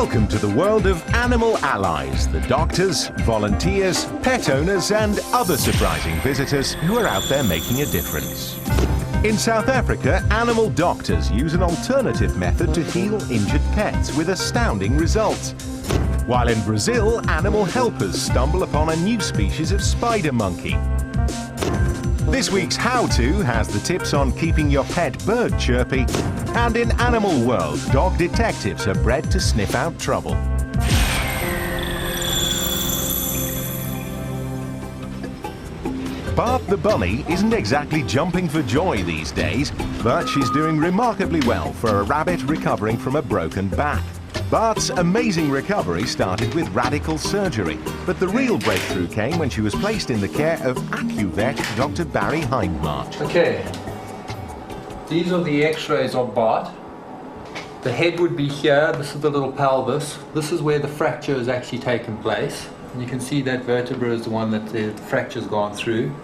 Welcome to the world of animal allies, the doctors, volunteers, pet owners and other surprising visitors who are out there making a difference. In South Africa, animal doctors use an alternative method to heal injured pets with astounding results. While in Brazil, animal helpers stumble upon a new species of spider monkey. This week's How-To has the tips on keeping your pet bird chirpy. And in Animal World, dog detectives are bred to sniff out trouble. Bart the bunny isn't exactly jumping for joy these days, but she's doing remarkably well for a rabbit recovering from a broken back. Bart's amazing recovery started with radical surgery, but the real breakthrough came when she was placed in the care of AcuVet Dr. Barry Hindmarch. Okay, these are the x-rays of Bart. The head would be here, this is the little pelvis. This is where the fracture has actually taken place. And you can see that vertebra is the one that the fracture's gone through.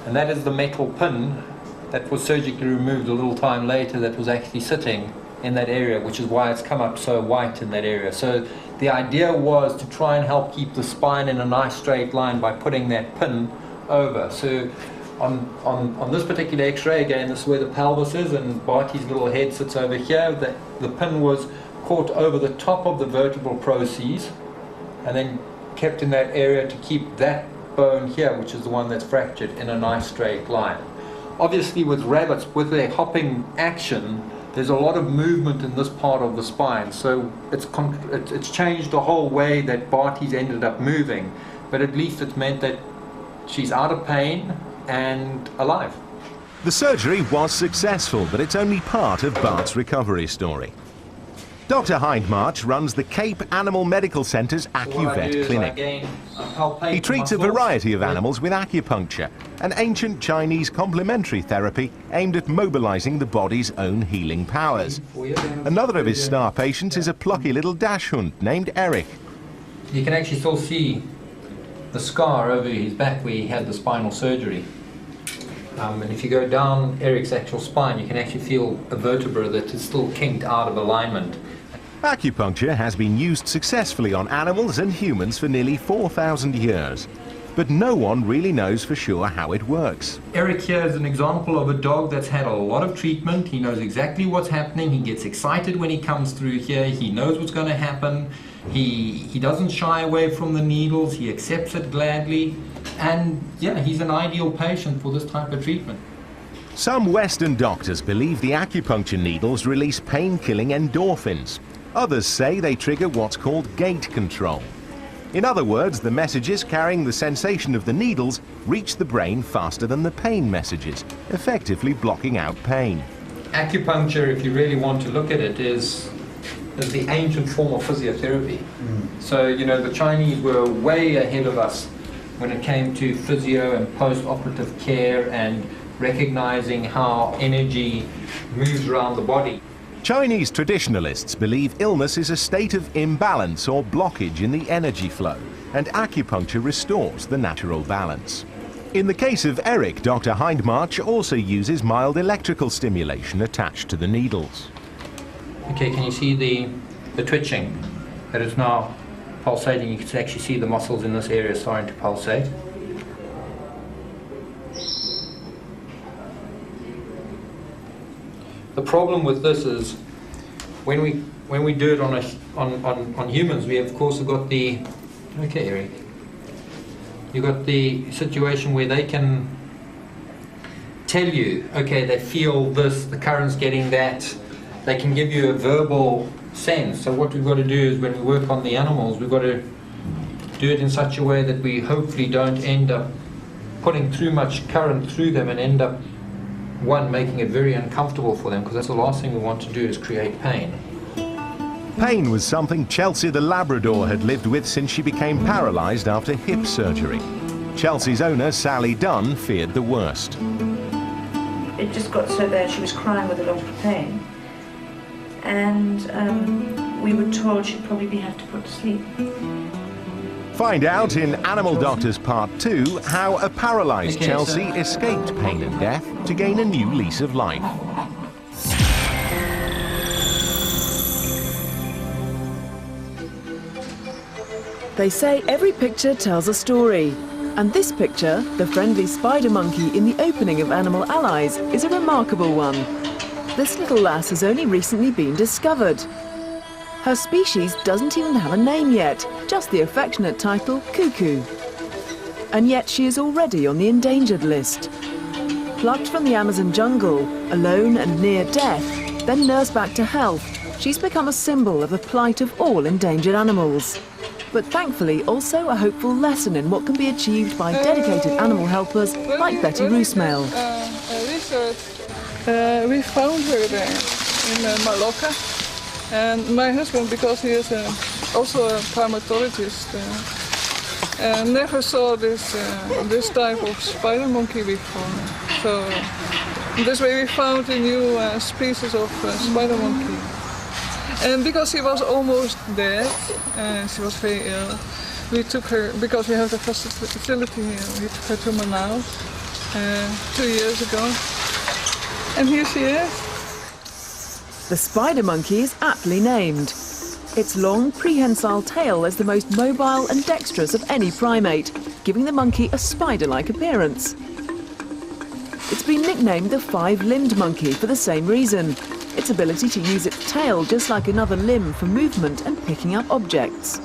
And that is the metal pin that was surgically removed a little time later that was actually sitting in that area, which is why it's come up so white in that area. So the idea was to try and help keep the spine in a nice straight line by putting that pin over. So on this particular x-ray, again, this is where the pelvis is and Barty's little head sits over here. The pin was caught over the top of the vertebral process and then kept in that area to keep that bone here, which is the one that's fractured, in a nice straight line. Obviously with rabbits, with their hopping action, there's a lot of movement in this part of the spine, so it's changed the whole way that Barty's ended up moving, but at least it's meant that she's out of pain and alive. The surgery was successful, but it's only part of Bart's recovery story. Dr. Hindmarch runs the Cape Animal Medical Centre's AcuVet clinic. He treats a variety of animals with acupuncture, an ancient Chinese complementary therapy aimed at mobilizing the body's own healing powers. Another of his star patients is a plucky little dachshund named Eric. You can actually still see the scar over his back where he had the spinal surgery. And if you go down Eric's actual spine, you can actually feel a vertebra that is still kinked out of alignment. Acupuncture has been used successfully on animals and humans for nearly 4,000 years, but no one really knows for sure how it works. Eric here is an example of a dog that's had a lot of treatment. He knows exactly what's happening. He gets excited when he comes through here. He knows what's going to happen. He doesn't shy away from the needles. He accepts it gladly. And yeah, he's an ideal patient for this type of treatment. Some Western doctors believe the acupuncture needles release pain-killing endorphins. Others say they trigger what's called gate control. In other words, the messages carrying the sensation of the needles reach the brain faster than the pain messages, effectively blocking out pain. Acupuncture, if you really want to look at it, is the ancient form of physiotherapy. So, you know, the Chinese were way ahead of us when it came to physio and post-operative care and recognizing how energy moves around the body. Chinese traditionalists believe illness is a state of imbalance or blockage in the energy flow, and acupuncture restores the natural balance. In the case of Eric, Dr. Hindmarch also uses mild electrical stimulation attached to the needles. Okay, can you see the twitching? That is now pulsating. You can actually see the muscles in this area starting to pulsate. The problem with this is when we do it on humans, we of course have got the Eric. You've got the situation where they can tell you, okay, they feel this, the current's getting that. They can give you a verbal sense. So what we've got to do is when we work on the animals, we've got to do it in such a way that we hopefully don't end up putting too much current through them and end up making it very uncomfortable for them, because that's the last thing we want to do is create pain. Pain was something Chelsea the Labrador had lived with since she became paralyzed after hip surgery. Chelsea's owner, Sally Dunn, feared the worst. It just got so bad she was crying with a lot of pain, and we were told she'd probably have to put to sleep. Find out in Animal Doctors Part 2 how a paralysed Chelsea escaped pain and death to gain a new lease of life. They say every picture tells a story. And this picture, the friendly spider monkey in the opening of Animal Allies, is a remarkable one. This little lass has only recently been discovered. Her species doesn't even have a name yet, just the affectionate title, Cuckoo. And yet she is already on the endangered list. Plucked from the Amazon jungle, alone and near death, then nursed back to health, she's become a symbol of the plight of all endangered animals. But thankfully also a hopeful lesson in what can be achieved by dedicated animal helpers like Betty Roosmail. We found her there in Malacca, and my husband, because he is also a primatologist, never saw this type of spider monkey before. So this way we found a new species of spider monkey. And because she was almost dead, she was very ill, we took her, because we have the facility here, we took her to Manaus 2 years ago. And here she is. The spider monkey is aptly named. Its long, prehensile tail is the most mobile and dexterous of any primate, giving the monkey a spider-like appearance. It's been nicknamed the five-limbed monkey for the same reason. Its ability to use its tail just like another limb for movement and picking up objects.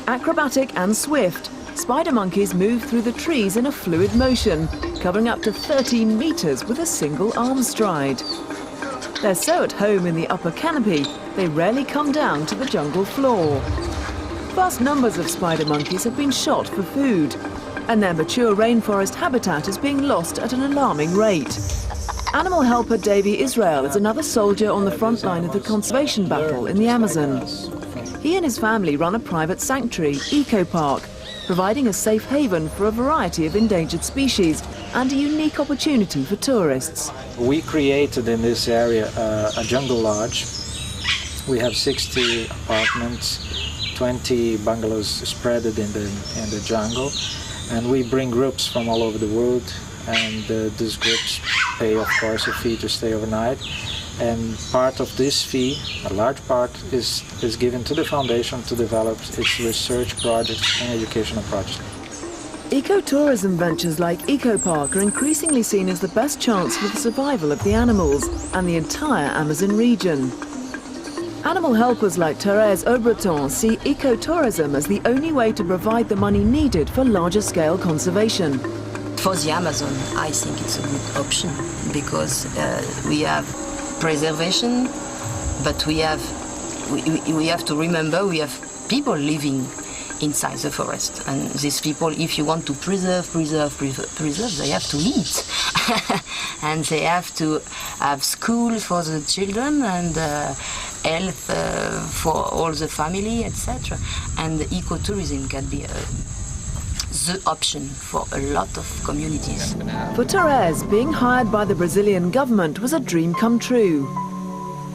Acrobatic and swift, spider monkeys move through the trees in a fluid motion, covering up to 13 meters with a single arm stride. They're so at home in the upper canopy, they rarely come down to the jungle floor. Vast numbers of spider monkeys have been shot for food, and their mature rainforest habitat is being lost at an alarming rate. Animal helper Davy Israel is another soldier on the front line of the conservation battle in the Amazon. He and his family run a private sanctuary, Eco Park, providing a safe haven for a variety of endangered species and a unique opportunity for tourists. We created in this area a jungle lodge. We have 60 apartments, 20 bungalows spread in the jungle, and we bring groups from all over the world, and these groups pay, of course, a fee to stay overnight. And part of this fee, a large part, is given to the foundation to develop its research projects and educational projects. Ecotourism ventures like Eco Park are increasingly seen as the best chance for the survival of the animals and the entire Amazon region. Animal helpers like Thérèse Aubreton see ecotourism as the only way to provide the money needed for larger scale conservation. For the Amazon, I think it's a good option because we have preservation, but we have to remember we have people living inside the forest, and these people, if you want to preserve, they have to eat, and they have to have school for the children and health for all the family, etc. And ecotourism can be the option for a lot of communities. For Thérèse, being hired by the Brazilian government was a dream come true.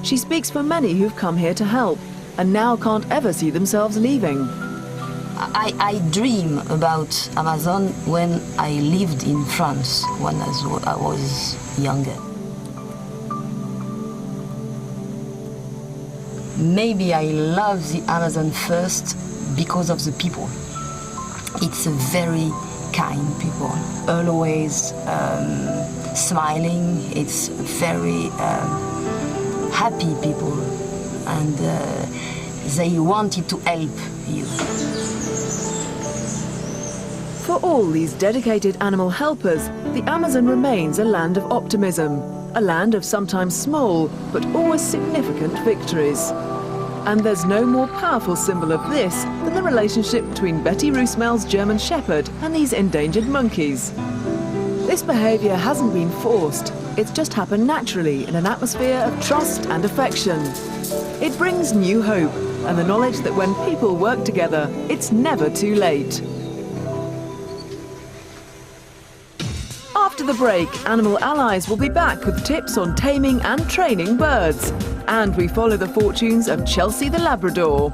She speaks for many who've come here to help and now can't ever see themselves leaving. I dream about Amazon when I lived in France, when I was younger. Maybe I love the Amazon first because of the people. It's a very kind people, always smiling. It's very happy people, and they wanted to help you. For all these dedicated animal helpers, the Amazon remains a land of optimism, a land of sometimes small but always significant victories. And there's no more powerful symbol of this than the relationship between Betty Roosmail's German Shepherd and these endangered monkeys. This behaviour hasn't been forced, it's just happened naturally in an atmosphere of trust and affection. It brings new hope and the knowledge that when people work together, it's never too late. After the break, Animal Allies will be back with tips on taming and training birds. And we follow the fortunes of Chelsea the Labrador.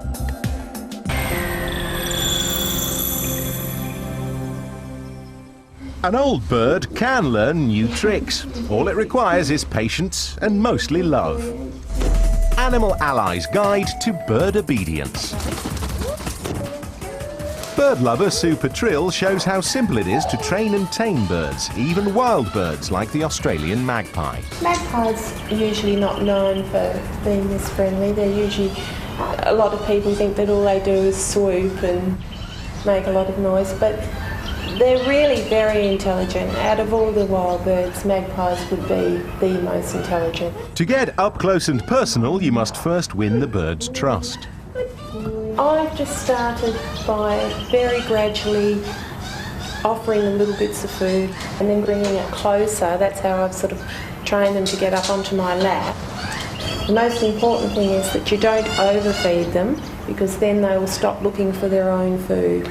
An old bird can learn new tricks. All it requires is patience and mostly love. Animal Allies Guide to Bird Obedience. Bird lover Sue Patrill shows how simple it is to train and tame birds, even wild birds like the Australian magpie. Magpies are usually not known for being this friendly. They're usually, a lot of people think that all they do is swoop and make a lot of noise, but they're really very intelligent. Out of all the wild birds, magpies would be the most intelligent. To get up close and personal, you must first win the bird's trust. I've just started by very gradually offering them little bits of food and then bringing it closer. That's how I've sort of trained them to get up onto my lap. The most important thing is that you don't overfeed them, because then they will stop looking for their own food,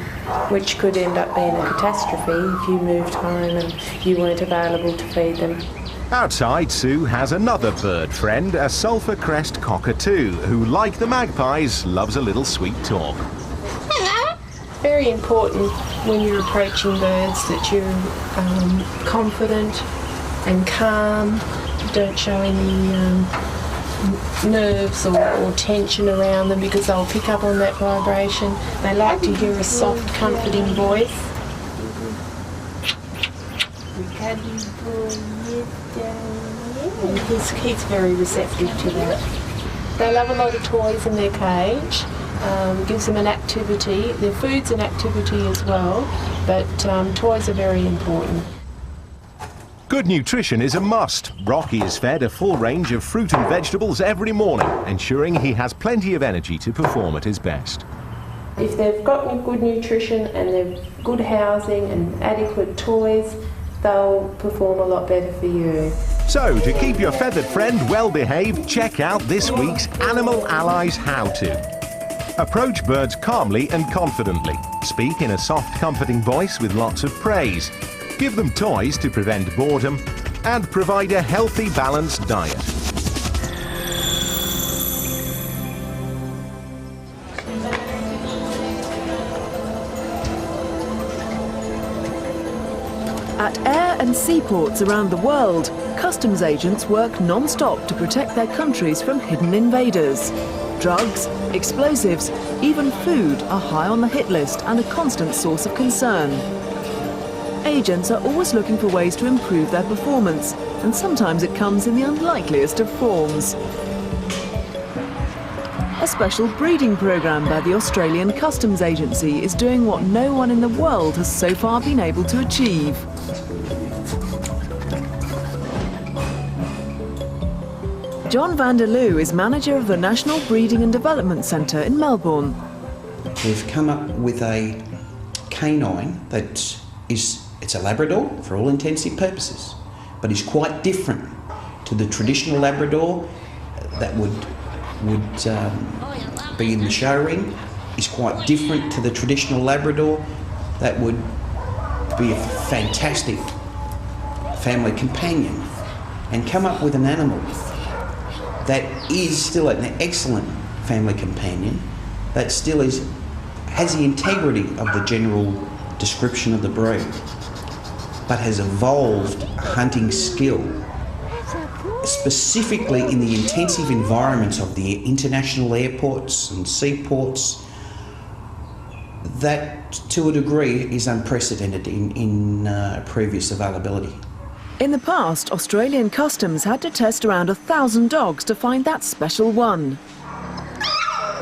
which could end up being a catastrophe if you moved home and you weren't available to feed them. Outside, Sue has another bird friend, a sulphur crest cockatoo, who, like the magpies, loves a little sweet talk. Very important when you're approaching birds that you're confident and calm, don't show any nerves or tension around them, because they'll pick up on that vibration. They like to hear a soft, comforting voice. And he's very receptive to that. They love a lot of toys in their cage. Gives them an activity. Their food's an activity as well, but toys are very important. Good nutrition is a must. Rocky is fed a full range of fruit and vegetables every morning, ensuring he has plenty of energy to perform at his best. If they've got good nutrition and they've good housing and adequate toys, they'll perform a lot better for you. So, to keep your feathered friend well behaved, check out this week's Animal Allies How-To. Approach birds calmly and confidently. Speak in a soft, comforting voice with lots of praise. Give them toys to prevent boredom, and provide a healthy, balanced diet. At air and seaports around the world, customs agents work non-stop to protect their countries from hidden invaders. Drugs, explosives, even food are high on the hit list and a constant source of concern. Agents are always looking for ways to improve their performance, and sometimes it comes in the unlikeliest of forms. A special breeding program by the Australian Customs Agency is doing what no one in the world has so far been able to achieve. John Vanderloo is manager of the National Breeding and Development Centre in Melbourne. We've come up with a canine that it's a Labrador for all intensive purposes, but is quite different to the traditional Labrador that would be in the show ring. Is quite different to the traditional Labrador that would be a fantastic family companion, and come up with an animal that is still an excellent family companion, that still has the integrity of the general description of the breed, but has evolved a hunting skill, specifically in the intensive environments of the international airports and seaports, that to a degree is unprecedented in previous availability. In the past, Australian Customs had to test around 1,000 dogs to find that special one.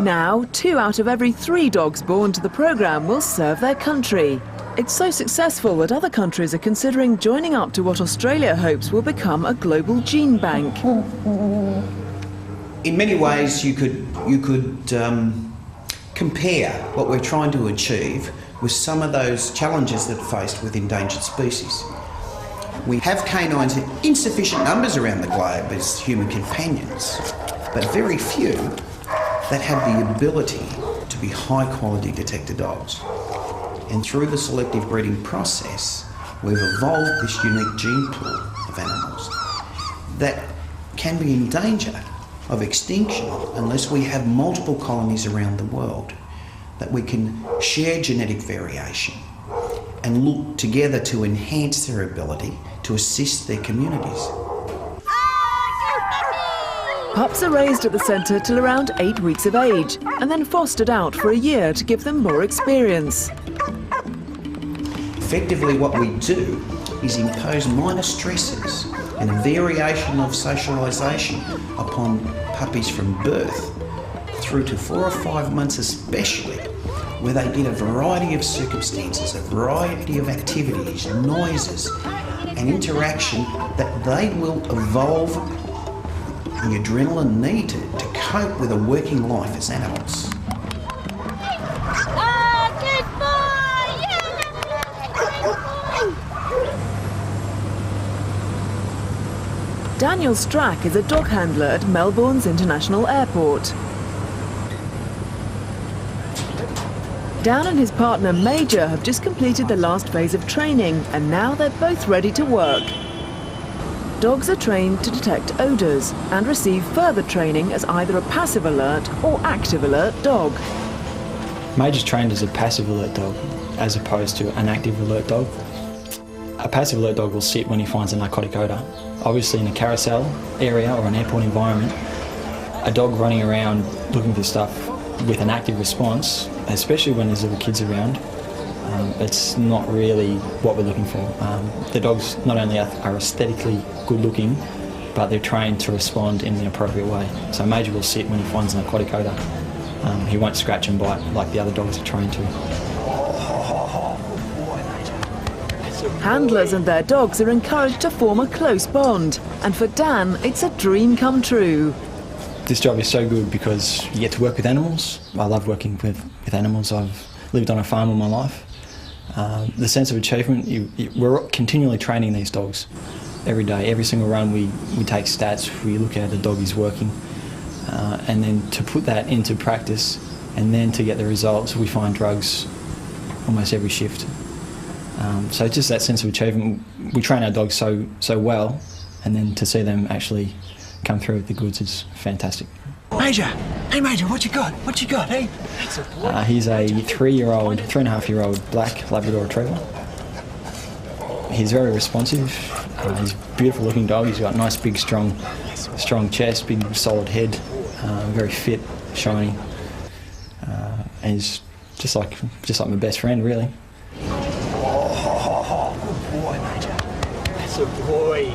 Now, 2 out of every 3 dogs born to the programme will serve their country. It's so successful that other countries are considering joining up to what Australia hopes will become a global gene bank. In many ways, you could compare what we're trying to achieve with some of those challenges that are faced with endangered species. We have canines in insufficient numbers around the globe as human companions, but very few that have the ability to be high-quality detector dogs. And through the selective breeding process, we've evolved this unique gene pool of animals that can be in danger of extinction unless we have multiple colonies around the world, that we can share genetic variation and look together to enhance their ability to assist their communities. Pups are raised at the centre till around 8 weeks of age and then fostered out for a year to give them more experience. Effectively what we do is impose minor stresses and a variation of socialisation upon puppies from birth through to 4 or 5 months especially, where they get a variety of circumstances, a variety of activities, noises and interaction that they will evolve the adrenaline needed to cope with a working life as adults. Daniel Strack is a dog handler at Melbourne's International Airport. Dan and his partner Major have just completed the last phase of training, and now they're both ready to work. Dogs are trained to detect odours and receive further training as either a passive alert or active alert dog. Major's trained as a passive alert dog as opposed to an active alert dog. A passive alert dog will sit when he finds a narcotic odour. Obviously in a carousel area or an airport environment, a dog running around looking for stuff with an active response, especially when there's little kids around, it's not really what we're looking for. The dogs not only are aesthetically good looking, but they're trained to respond in the appropriate way. So Major will sit when he finds a narcotic odour. He won't scratch and bite like the other dogs are trained to. Handlers and their dogs are encouraged to form a close bond, and for Dan, it's a dream come true. This job is so good because you get to work with animals. I love working with animals. I've lived on a farm all my life. The sense of achievement, we're continually training these dogs every day. Every single run we take stats, we look at how the dog is working, and then to put that into practice and then to get the results, we find drugs almost every shift. So just that sense of achievement, we train our dogs so well, and then to see them actually come through with the goods is fantastic. Major! Hey Major, what you got? What you got, hey? He's a 3.5-year-old black Labrador Retriever. He's very responsive. He's a beautiful looking dog. He's got a nice big strong chest, big solid head, very fit, shiny. And he's just like my best friend, really. Oh, good boy, Major. That's a boy.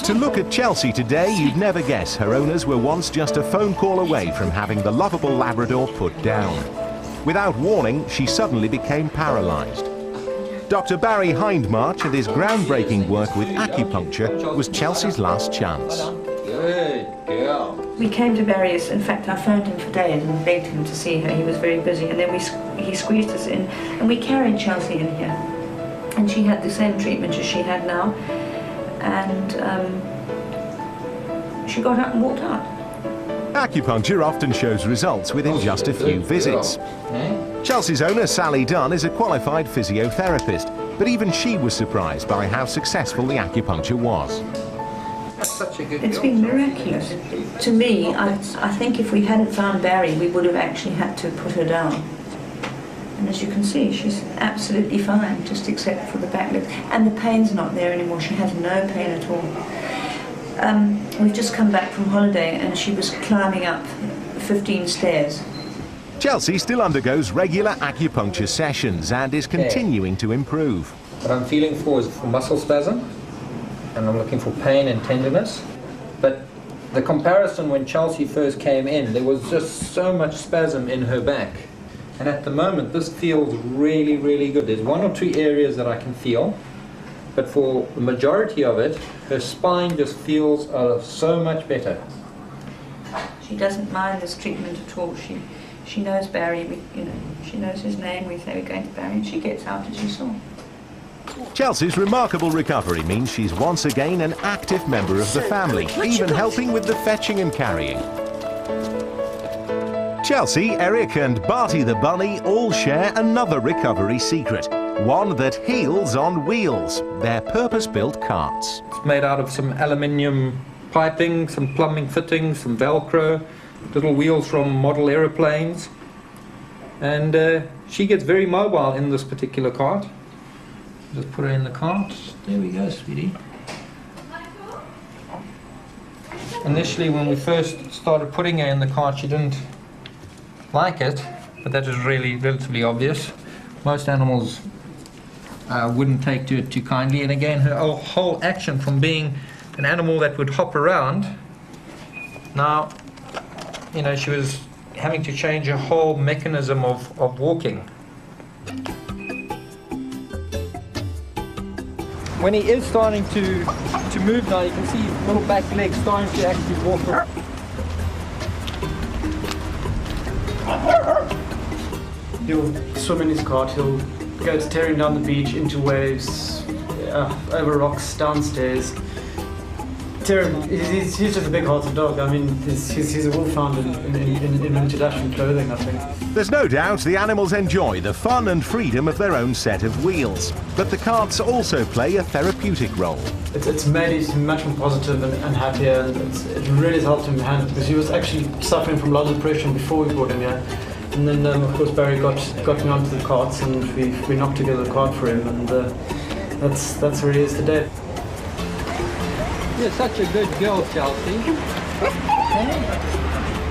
To look at Chelsea today, you'd never guess her owners were once just a phone call away from having the lovable Labrador put down. Without warning, she suddenly became paralysed. Dr. Barry Hindmarch and his groundbreaking work with acupuncture was Chelsea's last chance. Good girl. We came to Barry, in fact I phoned him for days and begged him to see her, he was very busy, and then he squeezed us in and we carried Chelsea in here. And she had the same treatment as she had now, and she got up and walked out. Acupuncture often shows results within just a few visits. Chelsea's owner, Sally Dunn, is a qualified physiotherapist, but even she was surprised by how successful the acupuncture was. It's been miraculous. To me, I think if we hadn't found Barry, we would have actually had to put her down. And as you can see, she's absolutely fine, just except for the back legs. And the pain's not there anymore. She has no pain at all. We've just come back from holiday and she was climbing up 15 stairs. Chelsea still undergoes regular acupuncture sessions and is continuing to improve. What I'm feeling for is for muscle spasm, and I'm looking for pain and tenderness. But the comparison when Chelsea first came in, there was just so much spasm in her back. And at the moment, this feels really, really good. There's 1 or 2 areas that I can feel, but for the majority of it, her spine just feels so much better. She doesn't mind this treatment at all. She knows Barry, she knows his name. We say we're going to Barry, and she gets out, as you saw. Chelsea's remarkable recovery means she's once again an active member of the family, even helping with the fetching and carrying. Chelsea, Eric and Barty the bunny all share another recovery secret, one that heals on wheels, their purpose-built carts. It's made out of some aluminium piping, some plumbing fittings, some Velcro, little wheels from model aeroplanes. And she gets very mobile in this particular cart. Just put her in the cart. There we go, sweetie. Initially, when we first started putting her in the cart, she didn't like it, but that is really relatively obvious. Most animals wouldn't take to it too kindly, and again, her whole action from being an animal that would hop around, now, you know, she was having to change her whole mechanism of walking. When he is starting to move now, you can see his little back legs starting to actually walk around. He'll swim in his cart, he'll go tearing down the beach into waves, over rocks, downstairs. He's just a big-hearted dog. I mean, he's a wolfhound in international clothing, I think. There's no doubt the animals enjoy the fun and freedom of their own set of wheels, but the carts also play a therapeutic role. It's made him much more positive and happier, and it really has helped him handle, because he was actually suffering from a lot of depression before we brought him here. And then, of course, Barry got me onto the carts, and we knocked together a cart for him, and that's where he is today. You're such a good girl, Chelsea.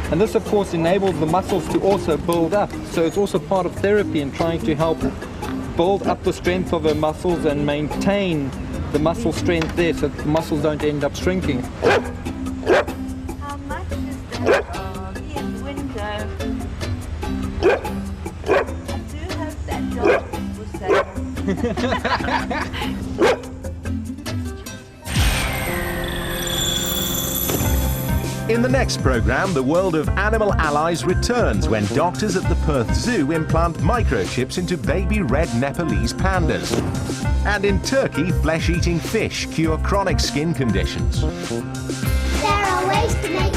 And this, of course, enables the muscles to also build up. So it's also part of therapy and trying to help build up the strength of her muscles and maintain the muscle strength there so that the muscles don't end up shrinking. How much is that in the window? I do hope that dog was there. In the next programme, the world of animal allies returns when doctors at the Perth Zoo implant microchips into baby red Nepalese pandas. And in Turkey, flesh-eating fish cure chronic skin conditions. There are ways to make